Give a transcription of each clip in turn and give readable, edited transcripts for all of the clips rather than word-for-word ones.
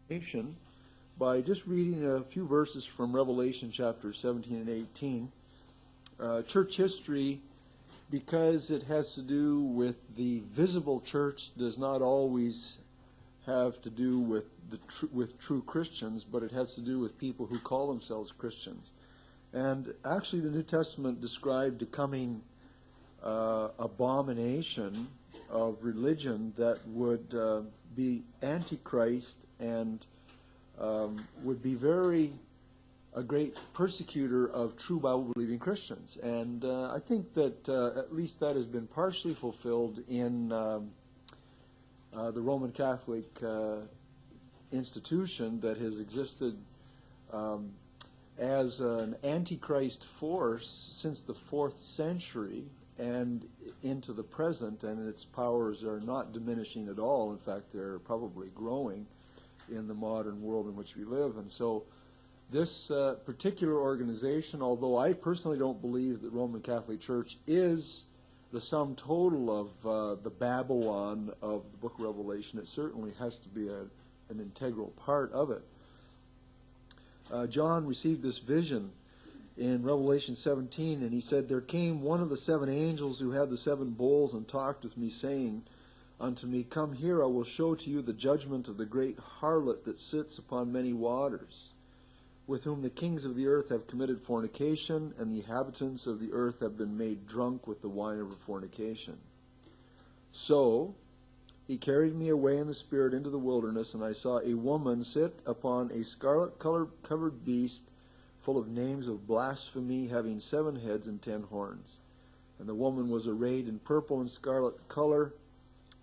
nation by just reading a few verses from Revelation chapter 17 and 18. Church history, because it has to do with the visible church, does not always have to do with with true Christians, but it has to do with people who call themselves Christians. And actually, the New Testament described a coming abomination of religion that would be antichrist and would be a great persecutor of true Bible-believing Christians. And I think that at least that has been partially fulfilled in the Roman Catholic institution that has existed as an antichrist force since the 4th century and into the present, and its powers are not diminishing at all. In fact, they're probably growing in the modern world in which we live. And so this particular organization, although I personally don't believe that Roman Catholic Church is the sum total of the Babylon of the book of Revelation, it certainly has to be an integral part of it. John received this vision in Revelation 17, and he said, "There came one of the 7 angels who had the 7 bowls and talked with me, saying unto me, Come here, I will show to you the judgment of the great harlot that sits upon many waters, with whom the kings of the earth have committed fornication, and the inhabitants of the earth have been made drunk with the wine of her fornication. So he carried me away in the spirit into the wilderness, and I saw a woman sit upon a scarlet-covered beast, full of names of blasphemy, having 7 heads and 10 horns. And the woman was arrayed in purple and scarlet color,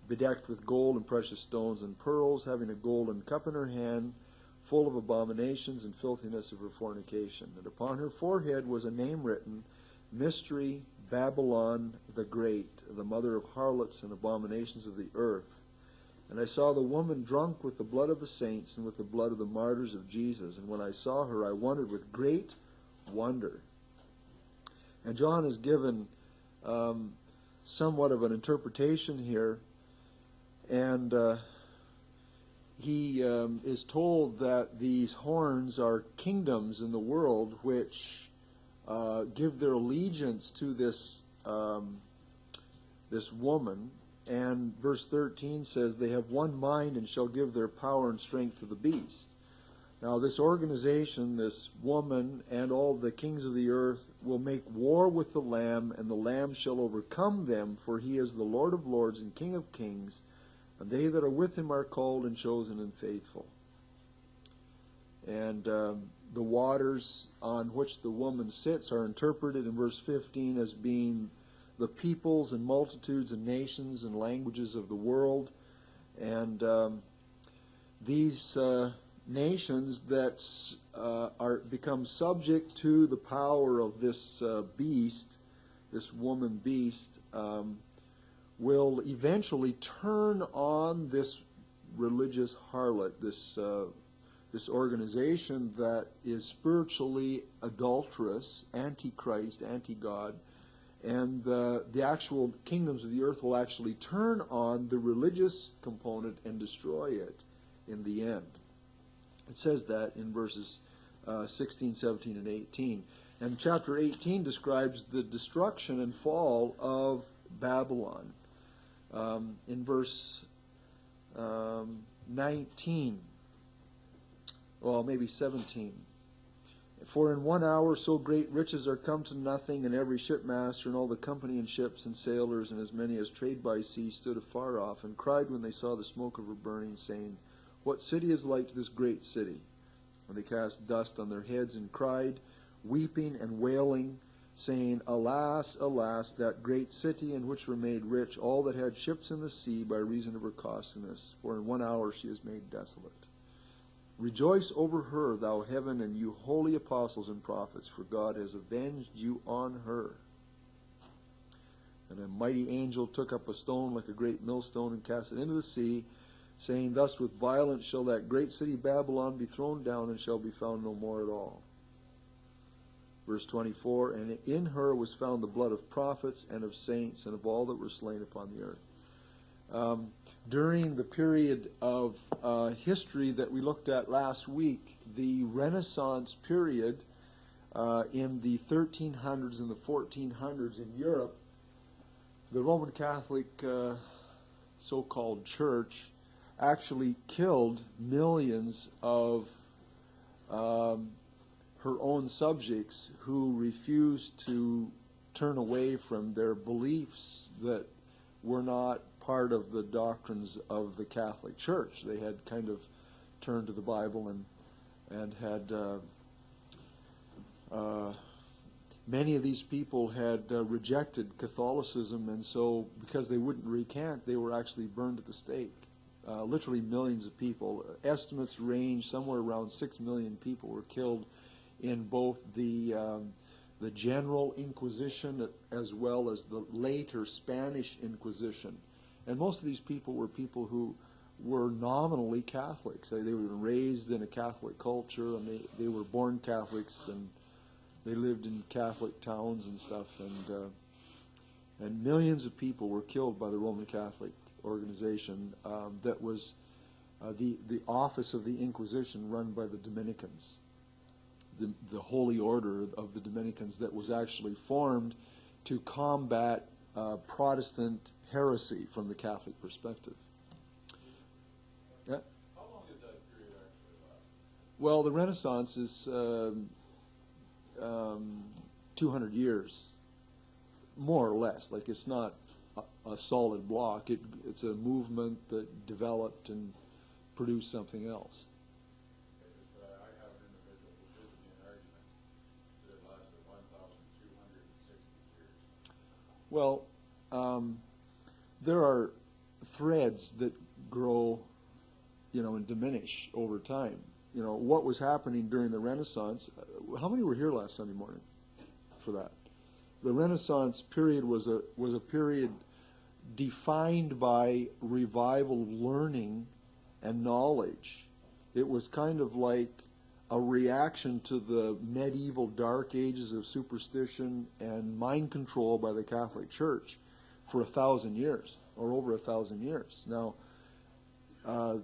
bedecked with gold and precious stones and pearls, having a golden cup in her hand, full of abominations and filthiness of her fornication. And upon her forehead was a name written, Mystery, Babylon the Great, the mother of harlots and abominations of the earth. And I saw the woman drunk with the blood of the saints and with the blood of the martyrs of Jesus. And when I saw her, I wondered with great wonder." And John is given somewhat of an interpretation here, and he is told that these horns are kingdoms in the world which give their allegiance to this woman. And verse 13 says, "They have one mind and shall give their power and strength to the beast." Now this organization, this woman, and all the kings of the earth will make war with the Lamb, and the Lamb shall overcome them, for he is the Lord of lords and King of kings, and they that are with him are called and chosen and faithful. And the waters on which the woman sits are interpreted in verse 15 as being the peoples and multitudes and nations and languages of the world. And these nations that become subject to the power of this beast, this woman beast, will eventually turn on this religious harlot, this organization that is spiritually adulterous, antichrist, anti-God, and the actual kingdoms of the earth will actually turn on the religious component and destroy it in the end. It says that in verses 16, 17, and 18. And chapter 18 describes the destruction and fall of Babylon. In verse 19, well, maybe 17. "For in 1 hour so great riches are come to nothing, and every shipmaster and all the company in ships and sailors and as many as trade by sea stood afar off, and cried when they saw the smoke of her burning, saying, What city is like to this great city? And they cast dust on their heads and cried, weeping and wailing, saying, Alas, alas, that great city in which were made rich all that had ships in the sea by reason of her costliness. For in 1 hour she is made desolate. Rejoice over her, thou heaven, and you holy apostles and prophets, for God has avenged you on her. And a mighty angel took up a stone like a great millstone and cast it into the sea, saying, Thus with violence shall that great city Babylon be thrown down, and shall be found no more at all." Verse 24, "And in her was found the blood of prophets and of saints and of all that were slain upon the earth." During the period of history that we looked at last week, the Renaissance period in the 1300s and the 1400s in Europe, the Roman Catholic so-called Church actually killed millions of her own subjects who refused to turn away from their beliefs that were not part of the doctrines of the Catholic Church. They had kind of turned to the Bible and had many of these people had rejected Catholicism, and so because they wouldn't recant, they were actually burned at the stake. Literally millions of people. Estimates range somewhere around 6 million people were killed in both the General Inquisition as well as the later Spanish Inquisition. And most of these people were people who were nominally Catholics. They were raised in a Catholic culture, and they were born Catholics, and they lived in Catholic towns and stuff. And millions of people were killed by the Roman Catholic organization that was the office of the Inquisition run by the Dominicans. The holy order of the Dominicans that was actually formed to combat Protestant heresy from the Catholic perspective. Yeah? How long did that period actually last? Well, the Renaissance is 200 years, more or less. Like, it's not a solid block. It's a movement that developed and produced something else. I have an individual who gives me an argument that it lasted 1,260 years. Well, there are threads that grow, and diminish over time. What was happening during the Renaissance? How many were here last Sunday morning for that? The Renaissance period was a period defined by revival learning and knowledge. It was kind of like a reaction to the medieval dark ages of superstition and mind control by the Catholic Church for 1,000 years, or over 1,000 years. Now,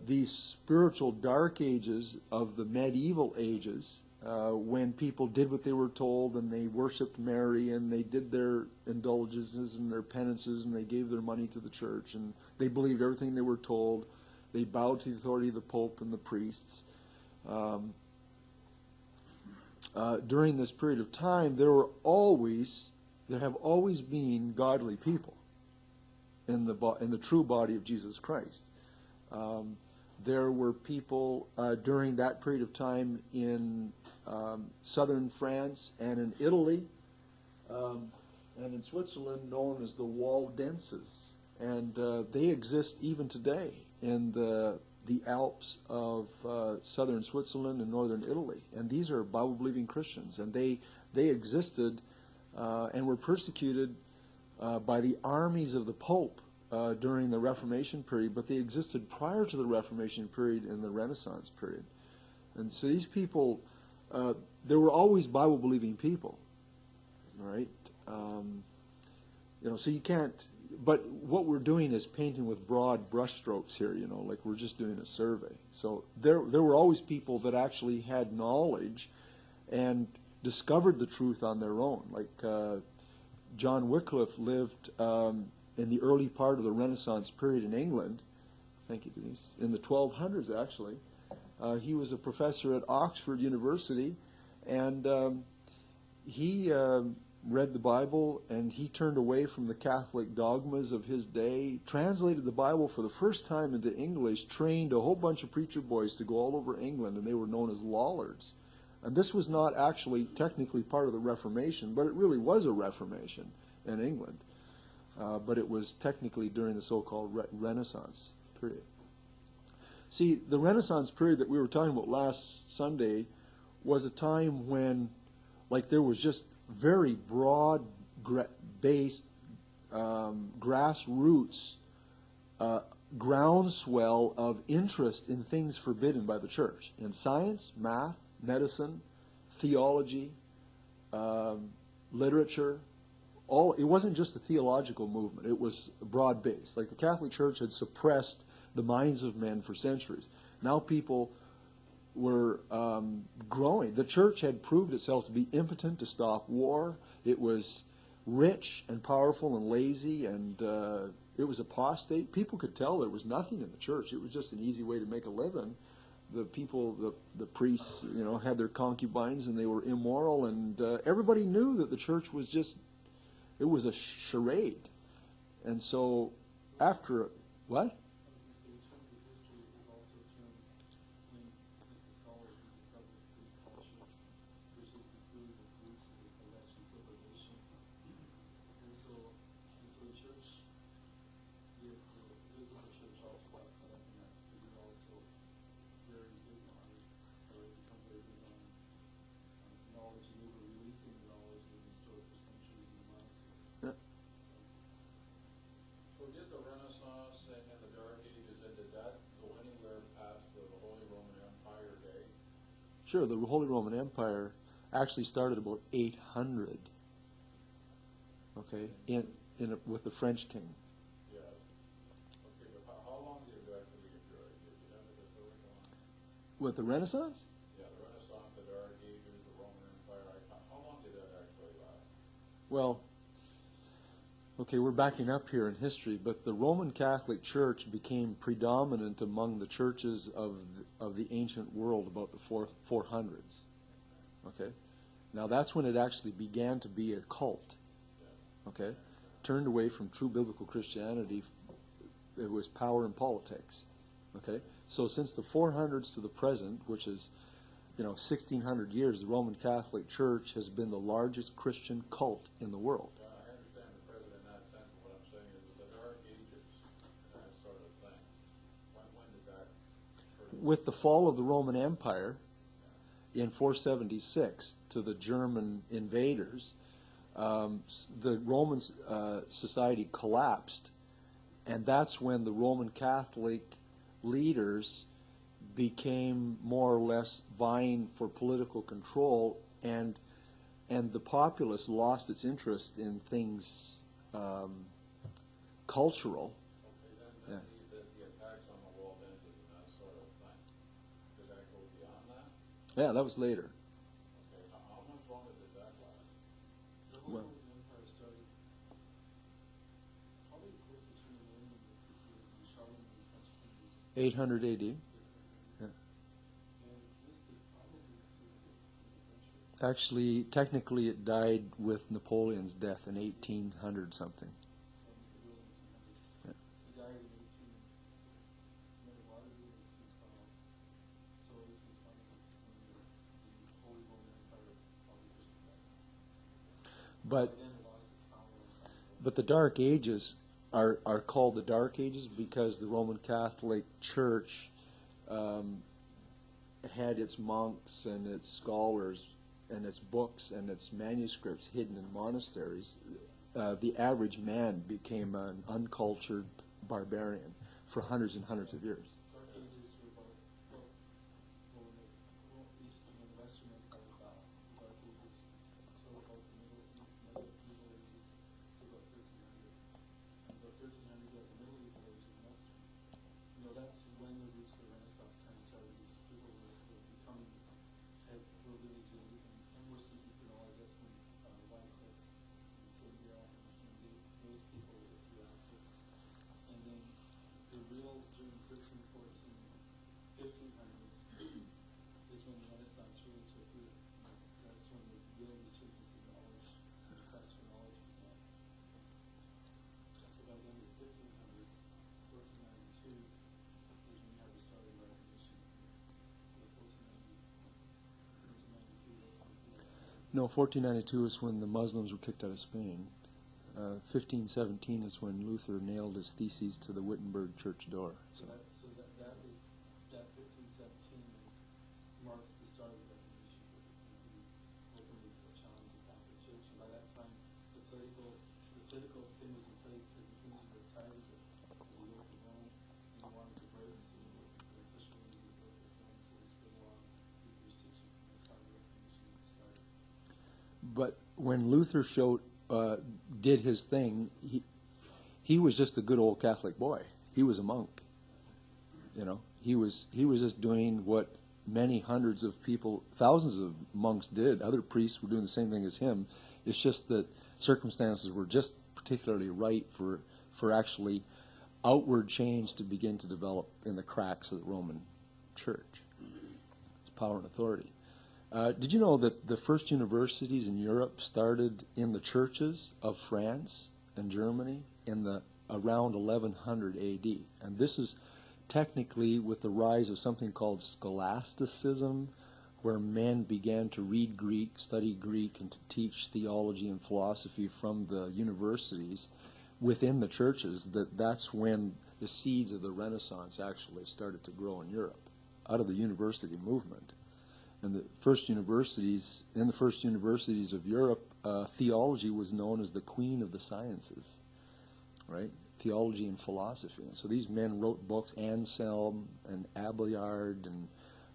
these spiritual dark ages of the medieval ages, when people did what they were told and they worshipped Mary and they did their indulgences and their penances and they gave their money to the church and they believed everything they were told, they bowed to the authority of the Pope and the priests. During this period of time, there have always been godly people in the true body of Jesus Christ. There were people during that period of time in southern France and in Italy and in Switzerland known as the Waldenses. And they exist even today in the Alps of southern Switzerland and northern Italy. And these are Bible-believing Christians. And they existed and were persecuted by the armies of the Pope during the Reformation period, but they existed prior to the Reformation period in the Renaissance period. And so these people, there were always Bible-believing people, right? So you can't, but what we're doing is painting with broad brushstrokes here, like we're just doing a survey. So there were always people that actually had knowledge and discovered the truth on their own. Like John Wycliffe lived in the early part of the Renaissance period in England. Thank you, Denise. In the 1200s, actually. He was a professor at Oxford University, and he read the Bible, and he turned away from the Catholic dogmas of his day, translated the Bible for the first time into English, trained a whole bunch of preacher boys to go all over England, and they were known as Lollards. And this was not actually technically part of the Reformation, but it really was a Reformation in England. But it was technically during the so-called Renaissance period. See, the Renaissance period that we were talking about last Sunday was a time when, there was just very broad-based, grassroots, groundswell of interest in things forbidden by the church. In science, math, medicine, theology, literature, it wasn't just a theological movement. It was broad-based. Like the Catholic Church had suppressed the minds of men for centuries. Now people were growing. The church had proved itself to be impotent to stop war. It was rich and powerful and lazy, and it was apostate. People could tell there was nothing in the church. It was just an easy way to make a living. The people, the priests, had their concubines, and they were immoral, and everybody knew that the church was it was a charade. And so after, what? So did the Renaissance and the Dark Ages, did that go anywhere past the Holy Roman Empire day? Sure, the Holy Roman Empire actually started about 800. Okay, with the French king. Yeah. Okay, but how long did it actually enjoy? Did you have it so long? With the Renaissance? Yeah, the Renaissance, the Dark Ages, the Roman Empire. How long did that actually last? Well, okay, we're backing up here in history, but the Roman Catholic Church became predominant among the churches of the ancient world about the 400s. Okay, now that's when it actually began to be a cult. Okay, turned away from true biblical Christianity. It was power and politics. Okay, so since the 400s to the present, which is 1600 years, the Roman Catholic Church has been the largest Christian cult in the world. Yeah, I understand the president in that sense. What I'm saying is the Dark Ages and that sort of thing. When did that? With the fall of the Roman Empire in 476 to the German invaders, the Roman society collapsed, and that's when the Roman Catholic leaders became more or less vying for political control, and the populace lost its interest in things cultural. Okay, then the attacks on the wall ended and that sort of thing. Did that go beyond that? Yeah, that was later. Okay, how much longer did that last? The Holy Well, Roman Empire started probably close to 2 million with Charlemagne and the French kings. 800 AD. Yeah. And it listed probably to the 15th century. Actually, technically, it died with Napoleon's death in 1800 something. So the early 1800s. Yeah. He died in 18. Waterloo in 1812. So 1820, the Holy Roman Empire probably pushed it back. But Then it lost its power and something. But the Dark Ages are called the Dark Ages because the Roman Catholic Church had its monks and its scholars and its books and its manuscripts hidden in monasteries. The average man became an uncultured barbarian for hundreds and hundreds of years. Dark Ages were about, well, when the Eastern and Western Empire fell, the Dark Ages, so about the Middle Ages, to about 1300. And about 1300 you have the Middle Ages, and that's when the roots of the Renaissance kind of started. These people were becoming, were really jaded, and were seeking for knowledge. That's when Wycliffe and Tyndale and those people were active. And then the real, during 13, 14, 1500s is when the Renaissance really took root. That's when the real resurgence of knowledge, the quest for knowledge began. So by the end of the 1500s, 1492 is when you have the start of the Reformation. 1492 No, 1492 is when the Muslims were kicked out of Spain. 1517 is when Luther nailed his theses to the Wittenberg church door. So that 1517 marks the start of the Reformation. Openly challenged the Catholic Church, and by that time, the political thing was in place because the kings were tired of the yoke of Rome and they wanted to break, so they were officially the yoke of Rome, so they split along Luther's teaching, and that's how the Reformation started. But when Luther showed did his thing. He was just a good old Catholic boy. He was a monk. You know, he was just doing what many hundreds of people, thousands of monks did. Other priests were doing the same thing as him. It's just that circumstances were just particularly right for actually outward change to begin to develop in the cracks of the Roman Church. It's power and authority. Did you know that the first universities in Europe started in the churches of France and Germany in the around 1100 A.D.? And this is technically with the rise of something called scholasticism, where men began to read Greek, study Greek, and to teach theology and philosophy from the universities within the churches. That's when the seeds of the Renaissance actually started to grow in Europe, out of the university movement. And in the first universities of Europe, theology was known as the queen of the sciences, right? Theology and philosophy. And so these men wrote books, Anselm and Abelard and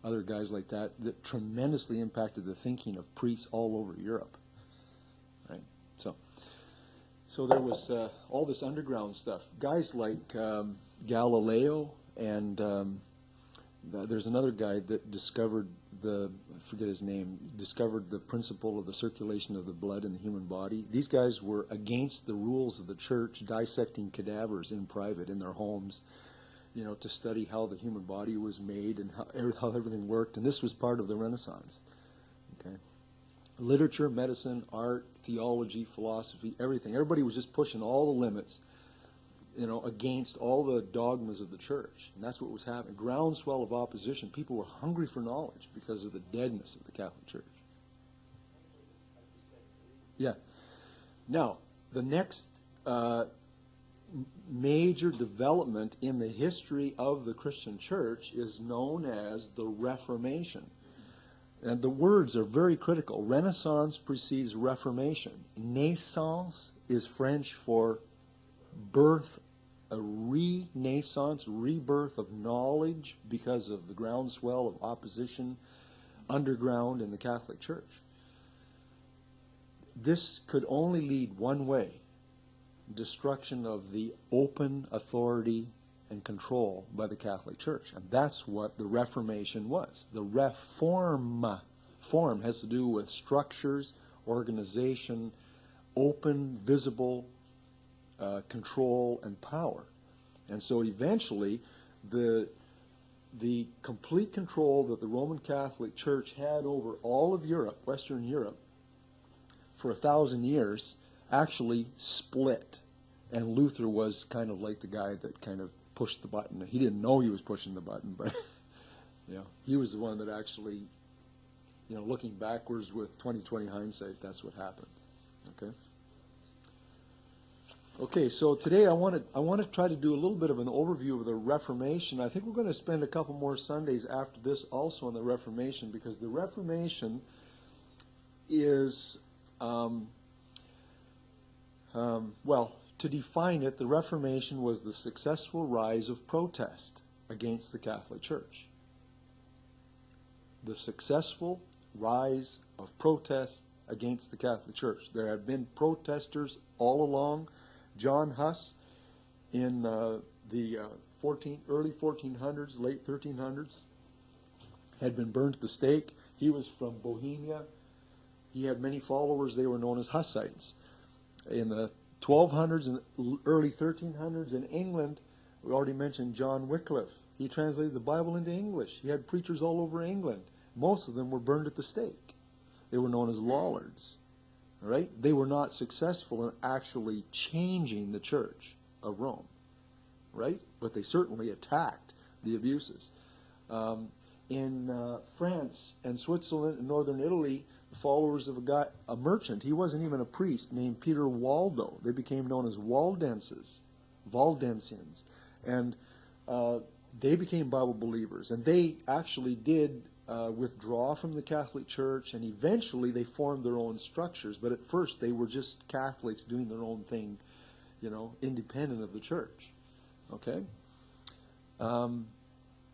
other guys like that tremendously impacted the thinking of priests all over Europe, right? So there was all this underground stuff. Guys like Galileo and there's another guy that discovered I forget his name, discovered the principle of the circulation of the blood in the human body. These guys were against the rules of the church, dissecting cadavers in private in their homes, you know, to study how the human body was made and how everything worked. And this was part of the Renaissance. Okay, literature, medicine, art, theology, philosophy, everything. Everybody was just pushing all the limits, you know, against all the dogmas of the church. And that's what was happening. Groundswell of opposition. People were hungry for knowledge because of the deadness of the Catholic Church. Yeah. Now, the next major development in the history of the Christian church is known as the Reformation. And the words are very critical. Renaissance precedes Reformation. Naissance is French for birth, a renaissance, rebirth of knowledge because of the groundswell of opposition underground in the Catholic Church. This could only lead one way: destruction of the open authority and control by the Catholic Church. And that's what the Reformation was. The form has to do with structures, organization, open, visible control and power. And so eventually the complete control that the Roman Catholic Church had over all of Europe, Western Europe, for 1,000 years actually split. And Luther was kind of like the guy that kind of pushed the button. He didn't know he was pushing the button, but you know, he was the one that actually, you know, looking backwards with 20/20 hindsight, that's what happened. Okay. Okay, so today I want to try to do a little bit of an overview of the Reformation. I think we're going to spend a couple more Sundays after this also on the Reformation, because the Reformation is, well, to define it, the Reformation was the successful rise of protest against the Catholic Church. The successful rise of protest against the Catholic Church. There have been protesters all along. John Huss in the early 1400s, late 1300s, had been burned at the stake. He was from Bohemia. He had many followers. They were known as Hussites. In the 1200s and early 1300s in England, we already mentioned John Wycliffe. He translated the Bible into English. He had preachers all over England. Most of them were burned at the stake. They were known as Lollards. Right? They were not successful in actually changing the Church of Rome, right? But they certainly attacked the abuses. In France and Switzerland and northern Italy, the followers of a merchant, he wasn't even a priest, named Peter Waldo. They became known as Waldenses, Waldensians. And they became Bible believers. And they actually did withdraw from the Catholic Church, and eventually they formed their own structures. But at first they were just Catholics doing their own thing, you know, independent of the Church. Okay?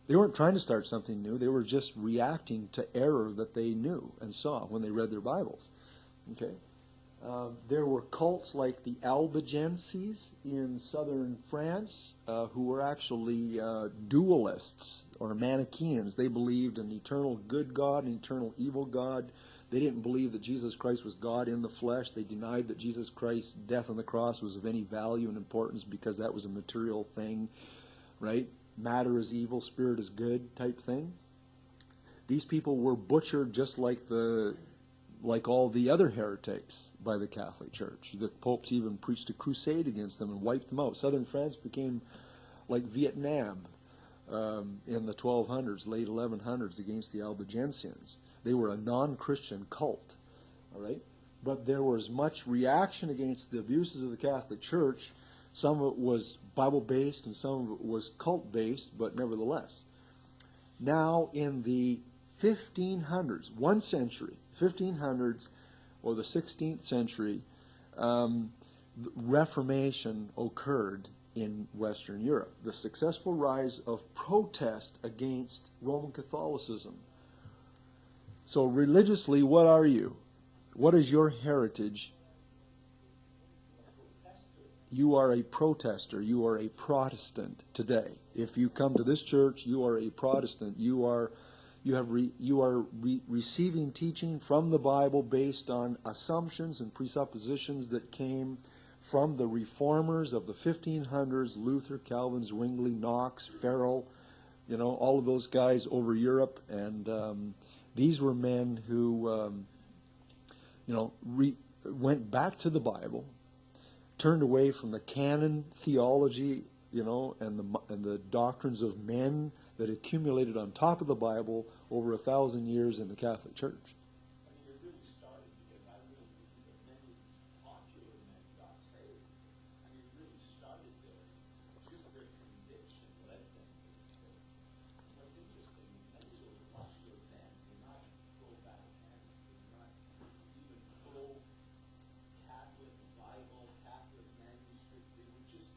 They weren't trying to start something new. They were just reacting to error that they knew and saw when they read their Bibles. Okay? There were cults like the Albigenses in southern France who were actually dualists or Manichaeans. They believed an eternal good God, an eternal evil God. They didn't believe that Jesus Christ was God in the flesh. They denied that Jesus Christ's death on the cross was of any value and importance because that was a material thing, right? Matter is evil, spirit is good type thing. These people were butchered just like all the other heretics by the Catholic Church. The popes even preached a crusade against them and wiped them out. Southern France became like Vietnam in the 1200s, late 1100s, against the Albigensians. They were a non-Christian cult, all right? But there was much reaction against the abuses of the Catholic Church. Some of it was Bible-based and some of it was cult-based, but nevertheless. Now in the 1500s, 1500s or the 16th century, Reformation occurred in Western Europe. The successful rise of protest against Roman Catholicism. So religiously, what are you? What is your heritage? You are a protester. You are a Protestant today. If you come to this church, you are a Protestant. You are receiving teaching from the Bible based on assumptions and presuppositions that came from the reformers of the 1500s, Luther, Calvin, Zwingli, Knox, Farel, all of those guys over Europe. And these were men who, went back to the Bible, turned away from the canon theology, and the doctrines of men that accumulated on top of the Bible over 1,000 years in the Catholic Church. I mean, it really started because I really believe that many popular men got saved. I mean, it really started there. Just their conviction led them to the state. What's interesting is many of those popular men were not pro-Vaticanus, they were not even pro-Catholic Bible, Catholic manuscript. They were just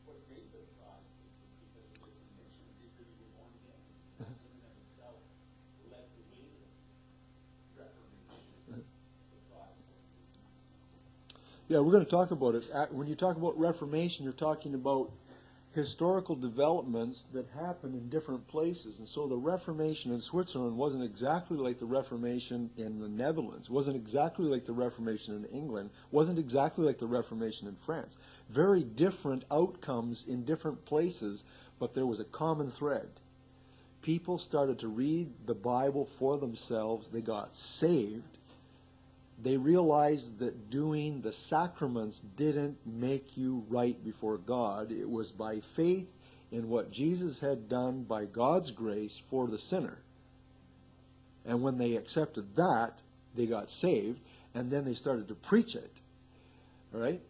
what made them Protestants because of their conviction. They really were born again. In and of itself led the way to Reformation, the Protestant movement. Yeah, we're going to talk about it. When you talk about Reformation, you're talking about historical developments that happen in different places. And so the Reformation in Switzerland wasn't exactly like the Reformation in the Netherlands, wasn't exactly like the Reformation in England, wasn't exactly like the Reformation in France. Very different outcomes in different places, but there was a common thread. People started to read the Bible for themselves. They got saved. They realized that doing the sacraments didn't make you right before God. It was by faith in what Jesus had done by God's grace for the sinner. And when they accepted that, they got saved, and then they started to preach it. All right?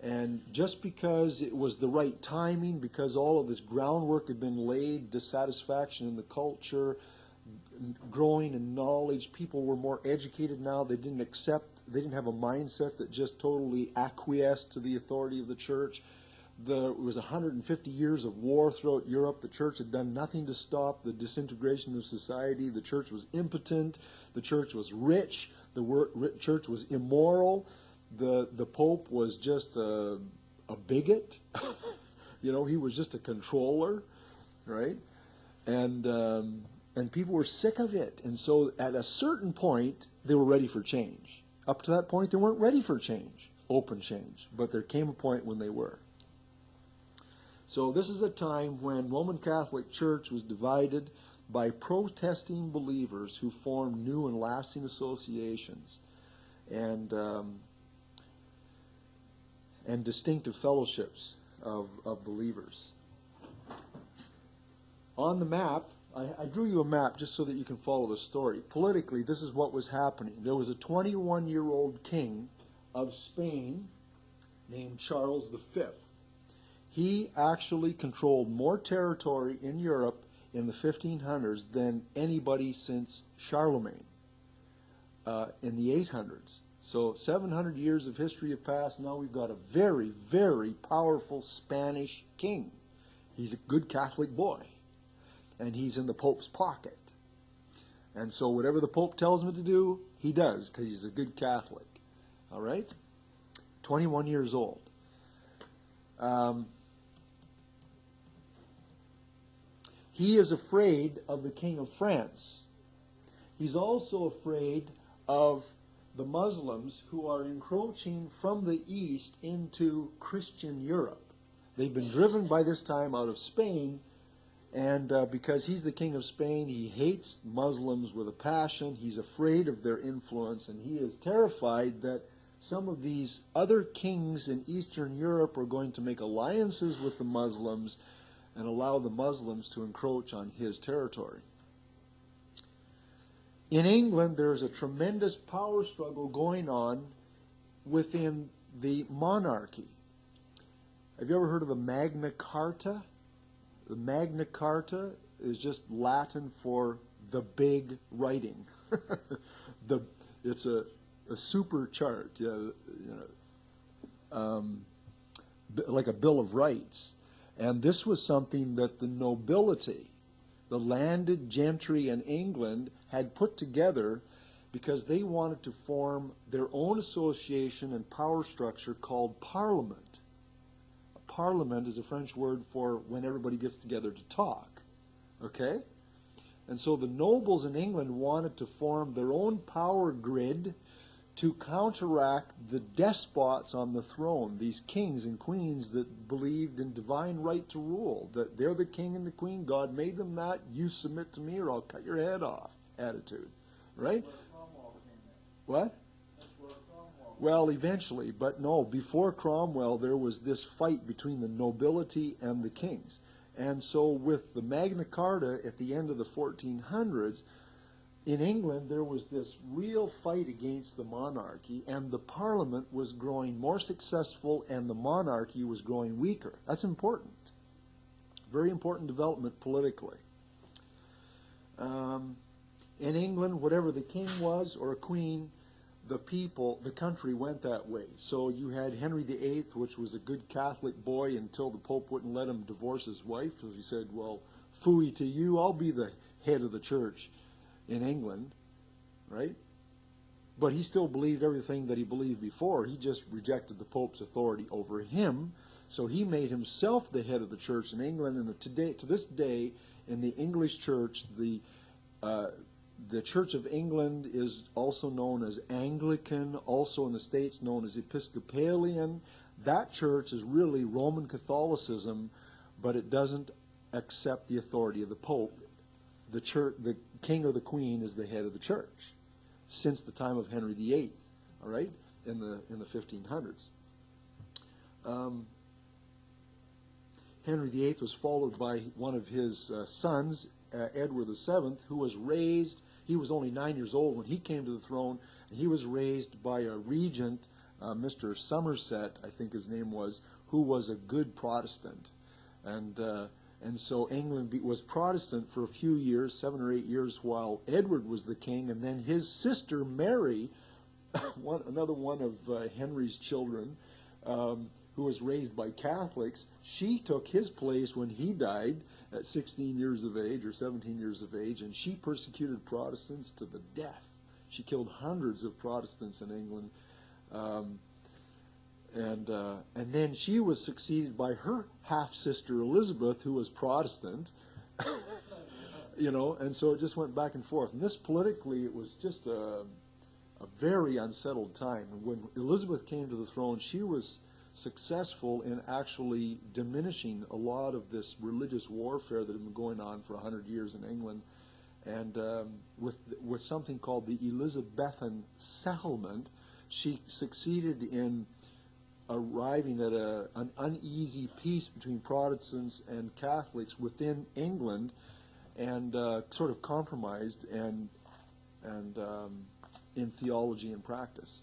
And just because it was the right timing, because all of this groundwork had been laid, dissatisfaction in the culture, growing in knowledge, people were more educated now. They didn't have a mindset that just totally acquiesced to the authority of the church. There was 150 years of war throughout Europe. The church had done nothing to stop the disintegration of society. The church was impotent. The church was rich. The church was immoral. The Pope was just a bigot. He was just a controller, right? And people were sick of it. And so at a certain point, they were ready for change. Up to that point, they weren't ready for change, open change. But there came a point when they were. So this is a time when Roman Catholic Church was divided by protesting believers who formed new and lasting associations and distinctive fellowships of believers. On the map, I drew you a map just so that you can follow the story. Politically, this is what was happening. There was a 21-year-old king of Spain named Charles V. He actually controlled more territory in Europe in the 1500s than anybody since Charlemagne in the 800s. So 700 years of history have passed. Now we've got a very, very powerful Spanish king. He's a good Catholic boy. And he's in the Pope's pocket. And so whatever the Pope tells him to do, he does, because he's a good Catholic. All right? 21 years old. He is afraid of the King of France. He's also afraid of the Muslims who are encroaching from the east into Christian Europe. They've been driven by this time out of Spain, and because he's the king of Spain, he hates Muslims with a passion. He's afraid of their influence, and he is terrified that some of these other kings in Eastern Europe are going to make alliances with the Muslims and allow the Muslims to encroach on his territory. In England, there is a tremendous power struggle going on within the monarchy. Have you ever heard of the Magna Carta? The Magna Carta is just Latin for the big writing. It's a super chart, like a Bill of Rights. And this was something that the nobility, the landed gentry in England, had put together because they wanted to form their own association and power structure called Parliament. A parliament is a French word for when everybody gets together to talk. Okay? And so the nobles in England wanted to form their own power grid to counteract the despots on the throne, these kings and queens that believed in divine right to rule, that they're the king and the queen, God made them that, you submit to me or I'll cut your head off attitude. Right? What? Well, eventually, but no, before Cromwell there was this fight between the nobility and the kings. And so with the Magna Carta at the end of the 1400s, in England, there was this real fight against the monarchy, and the Parliament was growing more successful, and the monarchy was growing weaker. That's important. Very important development politically. In England, whatever the king was or a queen, the people, the country went that way. So you had Henry VIII, which was a good Catholic boy until the Pope wouldn't let him divorce his wife. So he said, well, phooey to you, I'll be the head of the church in England, right? But he still believed everything that he believed before. He just rejected the Pope's authority over him. So he made himself the head of the church in England. And to this day, in the English church, the Church of England is also known as Anglican, also in the States known as Episcopalian. That church is really Roman Catholicism, but it doesn't accept the authority of the Pope. The church, the king or the queen is the head of the church since the time of Henry VIII, all right, in the 1500s. Henry VIII was followed by one of his sons, Edward VII, who was raised, he was only 9 years old when he came to the throne, and he was raised by a regent, Mr. Somerset, I think his name was, who was a good Protestant. And so England was Protestant for a few years, 7 or 8 years, while Edward was the king. And then his sister Mary, another one of Henry's children, who was raised by Catholics, she took his place when he died at 16 years of age or 17 years of age, and she persecuted Protestants to the death. She killed hundreds of Protestants in England. And then she was succeeded by her half-sister Elizabeth, who was Protestant, and so it just went back and forth. And this politically, it was just a very unsettled time. And when Elizabeth came to the throne, she was successful in actually diminishing a lot of this religious warfare that had been going on for 100 years in England. And with something called the Elizabethan settlement, she succeeded in arriving at an uneasy peace between Protestants and Catholics within England, and sort of compromised and in theology and practice.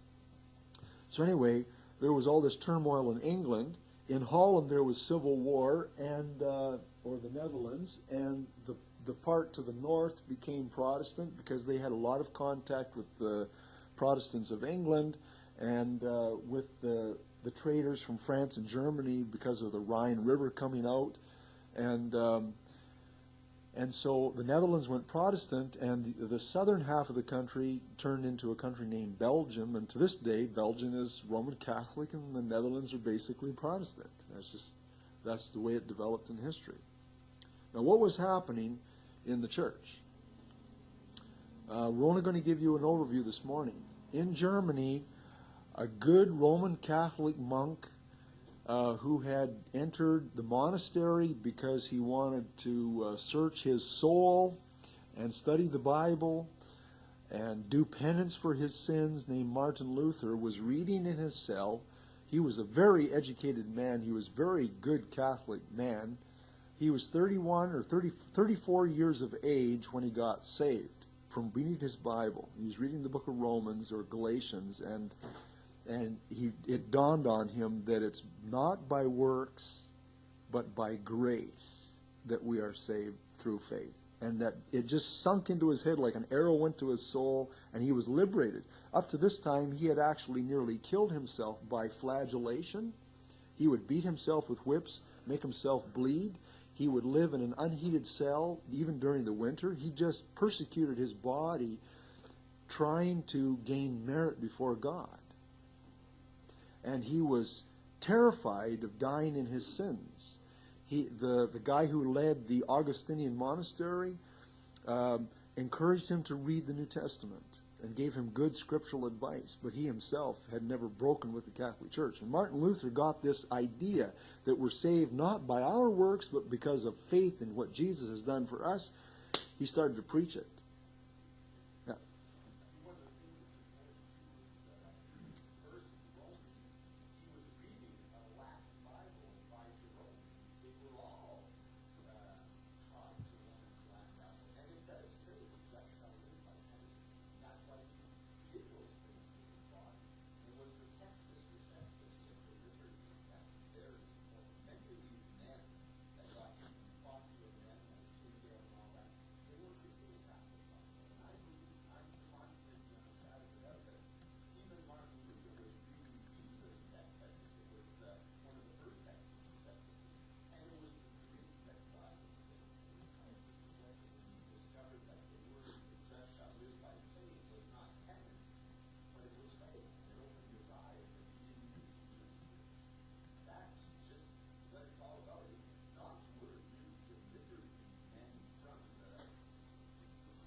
So anyway, there was all this turmoil in England. In Holland, there was civil war, or the Netherlands, and the part to the north became Protestant because they had a lot of contact with the Protestants of England and with the traders from France and Germany because of the Rhine River coming out. And And so the Netherlands went Protestant, and the southern half of the country turned into a country named Belgium. And to this day, Belgium is Roman Catholic, and the Netherlands are basically Protestant. That's the way it developed in history. Now, what was happening in the church? We're only going to give you an overview this morning. In Germany, a good Roman Catholic monk who had entered the monastery because he wanted to search his soul and study the Bible and do penance for his sins, named Martin Luther, was reading in his cell. He was a very educated man. He was a very good Catholic man. He was 31 or 34 years of age when he got saved from reading his Bible. He was reading the book of Romans or Galatians, and it dawned on him that it's not by works, but by grace that we are saved through faith. And that it just sunk into his head like an arrow went to his soul, and he was liberated. Up to this time, he had actually nearly killed himself by flagellation. He would beat himself with whips, make himself bleed. He would live in an unheated cell, even during the winter. He just persecuted his body, trying to gain merit before God. And he was terrified of dying in his sins. The guy who led the Augustinian monastery encouraged him to read the New Testament and gave him good scriptural advice, but he himself had never broken with the Catholic Church. And Martin Luther got this idea that we're saved not by our works, but because of faith in what Jesus has done for us. He started to preach it. Yeah. One of the things that's important too is first Romans, he was reading a Latin Bible by Jerome. They were all taught to Romans Latin Bible. And it does say the just shall live by faith. That's why he did those things that he taught. And was the Textus Receptus, just the liturgy. That's theirs. Many of these men that got popular men like Tyndale and all that, they were really Catholic. And I believe, I'm confident beyond a shadow of a doubt that even Martin Luther was reading Jesus' text. I think it was one of the first Textus Receptus. And it was the Greek that got him saved. It was Textus Receptus. And he discovered that the word "the just shall live by faith" was not penance, but it was faith. It opened his eyes that he didn't need to do it. That's just what it's all about. God's word really delivered men from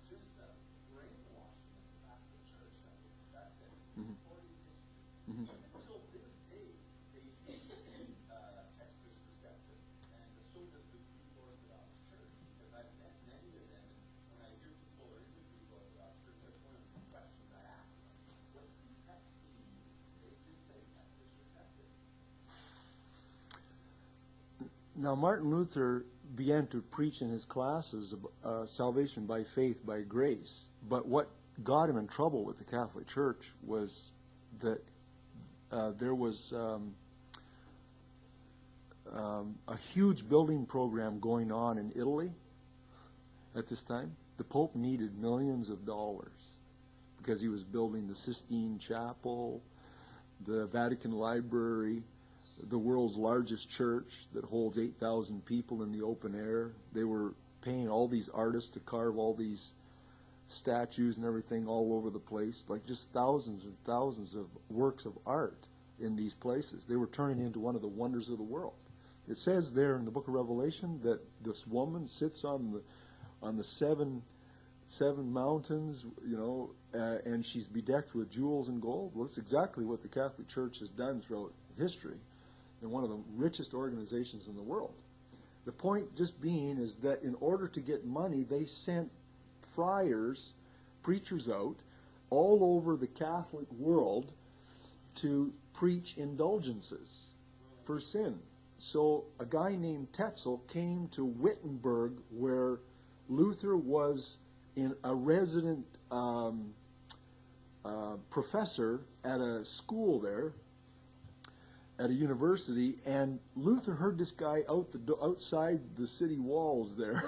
just the brainwashing of the Catholic Church. That's it. Recorded history. Even till this day, they use Textus Receptus, and so does the Greek Orthodox Church, because I've met many of them, and when I hear people are in the Greek Orthodox Church, that's one of the questions I ask them. What Greek text do you use? They just say Textus Receptus. Now, Martin Luther began to preach in his classes salvation by faith, by grace. But what got him in trouble with the Catholic Church was that there was a huge building program going on in Italy at this time. The Pope needed millions of dollars because he was building the Sistine Chapel, the Vatican Library, the world's largest church that holds 8,000 people in the open air. They were paying all these artists to carve all these statues and everything all over the place, like just thousands and thousands of works of art in these places. They were turning into one of the wonders of the world. It says there in the book of Revelation that this woman sits on the seven mountains, and she's bedecked with jewels and gold. Well, that's exactly what the Catholic Church has done throughout history, and one of the richest organizations in the world. The point just being is that in order to get money, they sent friars, preachers out all over the Catholic world to preach indulgences for sin. So a guy named Tetzel came to Wittenberg, where Luther was in a resident professor at a school there, at a university, and Luther heard this guy outside the city walls there,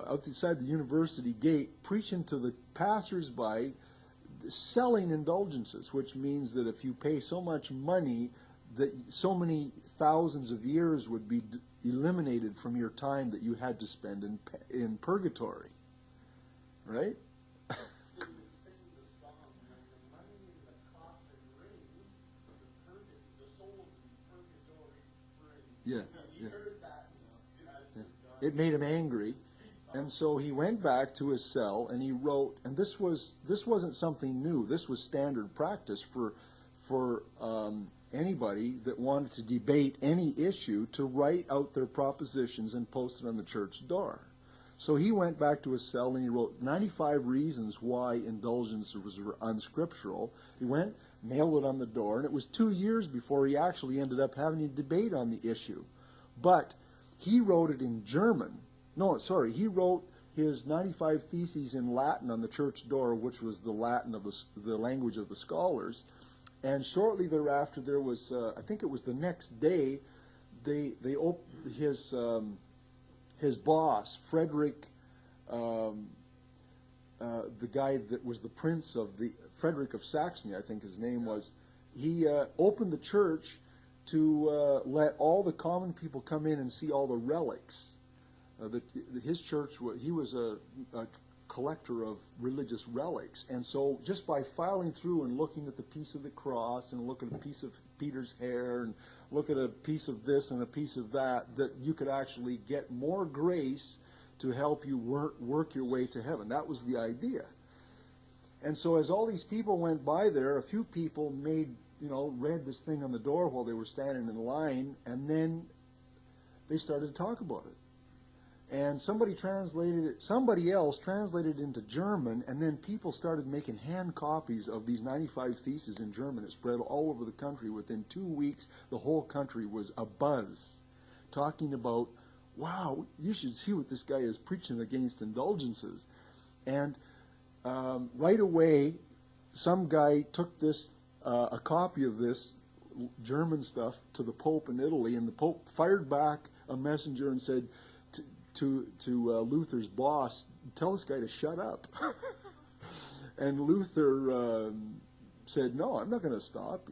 outside the university gate, preaching to the passers-by, selling indulgences, which means that if you pay so much money, that so many thousands of years would be eliminated from your time that you had to spend in purgatory. Right? So you would sing the song, when the money in the coffin rings, the souls in purgatory spring. Yeah. You Yeah. heard that? Yeah. It made him angry, and so he went back to his cell and he wrote. And this wasn't something new. This was standard practice for anybody that wanted to debate any issue to write out their propositions and post it on the church door. So he went back to his cell and he wrote 95 reasons why indulgence was unscriptural. He went, nailed it on the door, and it was 2 years before he actually ended up having a debate on the issue. But he wrote it in German. No, sorry, he wrote his 95 Theses in Latin on the church door, which was the Latin of the language of the scholars. And shortly thereafter, there was, I think it was the next day, his boss, Frederick, the guy that was the prince of Frederick of Saxony, I think his name was, he opened the church to let all the common people come in and see all the relics. His church, he was a collector of religious relics, and so just by filing through and looking at the piece of the cross and looking at a piece of Peter's hair and look at a piece of this and a piece of that you could actually get more grace to help you work your way to heaven. That was the idea. And so as all these people went by there, a few people read this thing on the door while they were standing in line, and then they started to talk about it. And somebody else translated it into German, and then people started making hand copies of these 95 Theses in German. It spread all over the country. Within 2 weeks, the whole country was abuzz, talking about, wow, you should see what this guy is preaching against indulgences. And right away, some guy took a copy of this German stuff to the Pope in Italy, and the Pope fired back a messenger and said, to Luther's boss, tell this guy to shut up. And Luther said, no, I'm not going to stop,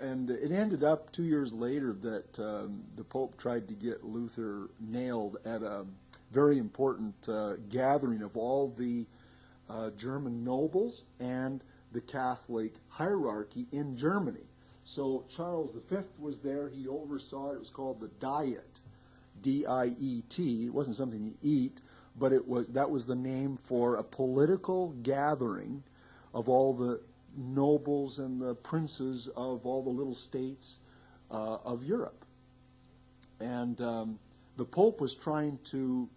and it ended up 2 years later that the Pope tried to get Luther nailed at a very important gathering of all the German nobles and the Catholic hierarchy in Germany. So Charles V was there. He oversaw it. It was called the Diet. D-I-E-T. It wasn't something you eat, but that was the name for a political gathering of all the nobles and the princes of all the little states of Europe. And the Pope was trying to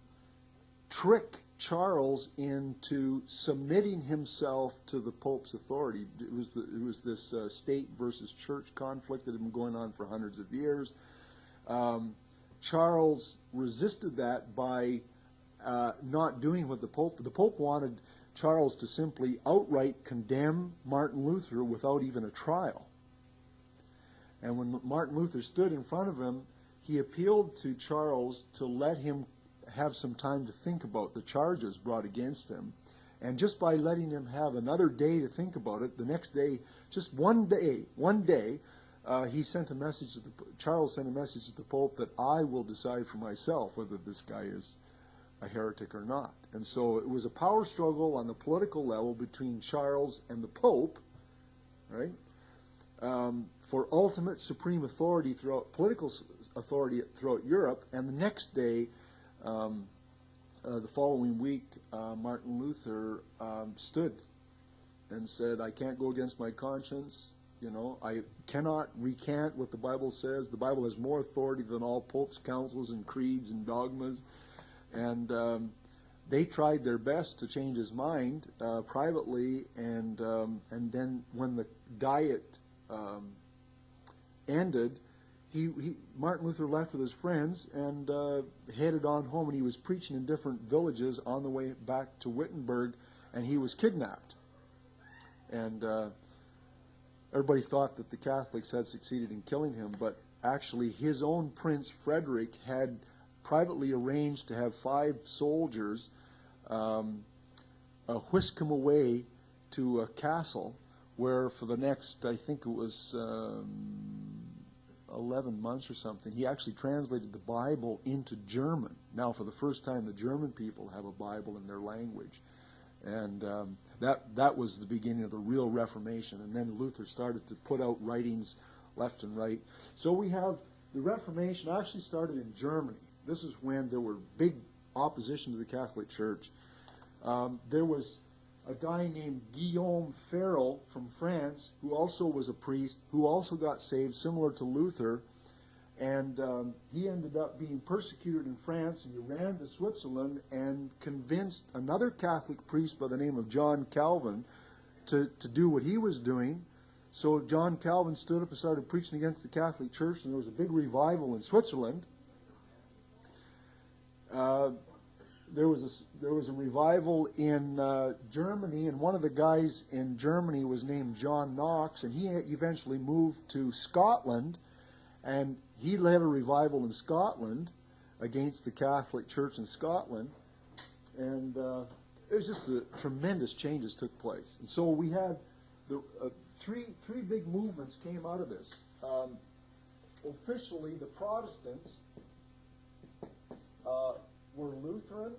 trick Charles into submitting himself to the Pope's authority. It was this state versus church conflict that had been going on for hundreds of years. Charles resisted that by not doing what the Pope wanted Charles to simply outright condemn Martin Luther without even a trial. And when Martin Luther stood in front of him, he appealed to Charles to let him have some time to think about the charges brought against him. And just by letting him have another day to think about it, the next day, just one day, he sent a message to Charles sent a message to the Pope that I will decide for myself whether this guy is a heretic or not. And so it was a power struggle on the political level between Charles and the Pope, right? For ultimate supreme authority political authority throughout Europe. And the next day, the following week, Martin Luther stood and said, I can't go against my conscience. I cannot recant what the Bible says. The Bible has more authority than all popes, councils, and creeds and dogmas. And they tried their best to change his mind privately. And then when the Diet ended, Martin Luther left with his friends and headed on home. And he was preaching in different villages on the way back to Wittenberg, and he was kidnapped. And everybody thought that the Catholics had succeeded in killing him, but actually his own prince, Frederick, had privately arranged to have 5 soldiers whisk him away to a castle where for the next, I think it was 11 months or something, he actually translated the Bible into German. Now, for the first time, the German people have a Bible in their language. And that was the beginning of the real Reformation. And then Luther started to put out writings left and right. So we have the Reformation actually started in Germany. This is when there were big opposition to the Catholic Church. There was a guy named Guillaume Farel from France who also was a priest, who also got saved, similar to Luther. And he ended up being persecuted in France, and he ran to Switzerland and convinced another Catholic priest by the name of John Calvin to do what he was doing. So John Calvin stood up and started preaching against the Catholic Church, and there was a big revival in Switzerland. There was a revival in Germany, and one of the guys in Germany was named John Knox, and he eventually moved to Scotland, and he led a revival in Scotland against the Catholic Church in Scotland, and it was just tremendous changes took place. And so we had the three big movements came out of this. Officially, the Protestants were Lutheran,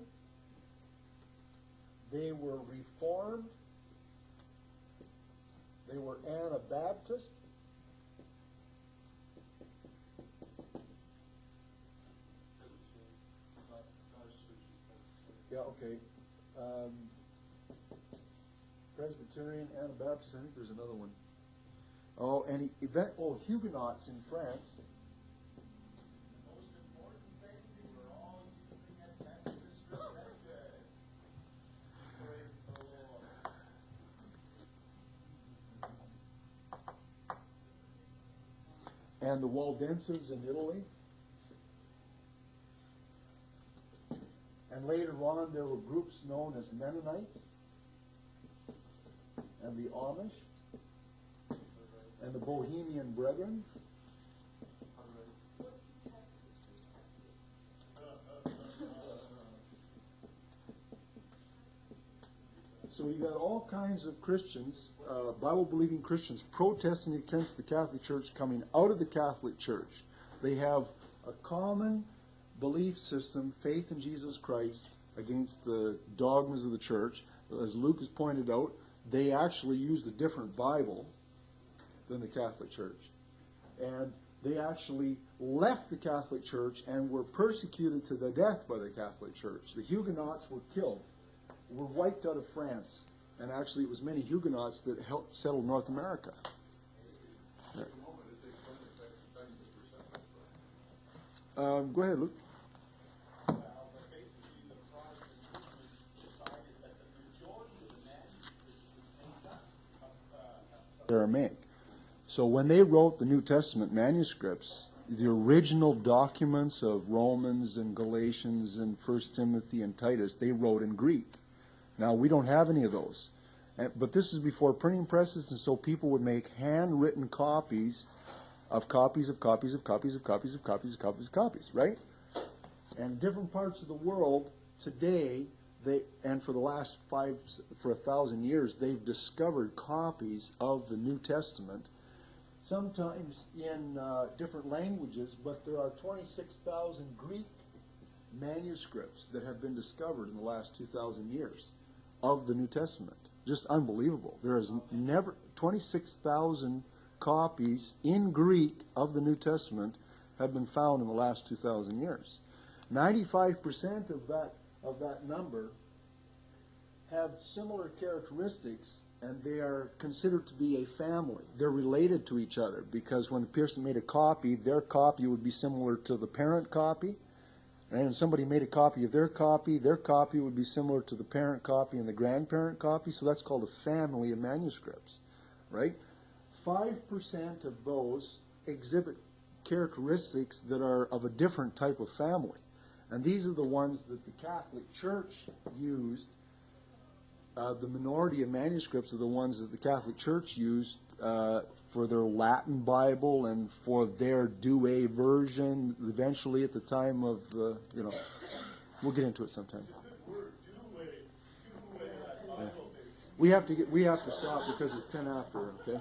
they were Reformed, they were Anabaptist, yeah, okay. Presbyterian, Anabaptist, I think there's another one. Oh, and Huguenots in France. The most important thing, we were all using a Texas prospectus. Praise the Lord. And the Waldenses in Italy. And later on, there were groups known as Mennonites, and the Amish, and the Bohemian Brethren. What's the Texas perspective? So you got all kinds of Christians, Bible-believing Christians, protesting against the Catholic Church, coming out of the Catholic Church. They have a common belief system, faith in Jesus Christ, against the dogmas of the church. As Luke has pointed out, they actually used a different Bible than the Catholic Church. And they actually left the Catholic Church and were persecuted to the death by the Catholic Church. The Huguenots were killed, were wiped out of France. And actually it was many Huguenots that helped settle North America. Go ahead, Luke. Well, but basically the Protestant movement decided that the majority of the manuscripts was made up of Aramaic. So when they wrote the New Testament manuscripts, the original documents of Romans and Galatians and 1 Timothy and Titus, they wrote in Greek. Now, we don't have any of those. But this is before printing presses, and so people would make handwritten copies of copies of copies of copies of copies of copies of copies of copies, right? And different parts of the world today, and for the last 1,000 years, they've discovered copies of the New Testament, sometimes in different languages, but there are 26,000 Greek manuscripts that have been discovered in the last 2,000 years of the New Testament. Just unbelievable. There is never 26,000 copies in Greek of the New Testament have been found in the last 2,000 years. 95% of that number have similar characteristics, and they are considered to be a family. They're related to each other because when the person made a copy, their copy would be similar to the parent copy. And when somebody made a copy of their copy would be similar to the parent copy and the grandparent copy. So that's called a family of manuscripts, right? 5% of those exhibit characteristics that are of a different type of family. And these are the ones that the Catholic Church used. The minority of manuscripts are the ones that the Catholic Church used for their Latin Bible and for their Douay version, eventually at the time of the, we'll get into it sometime. Yeah. We have to stop because it's 10 after, okay?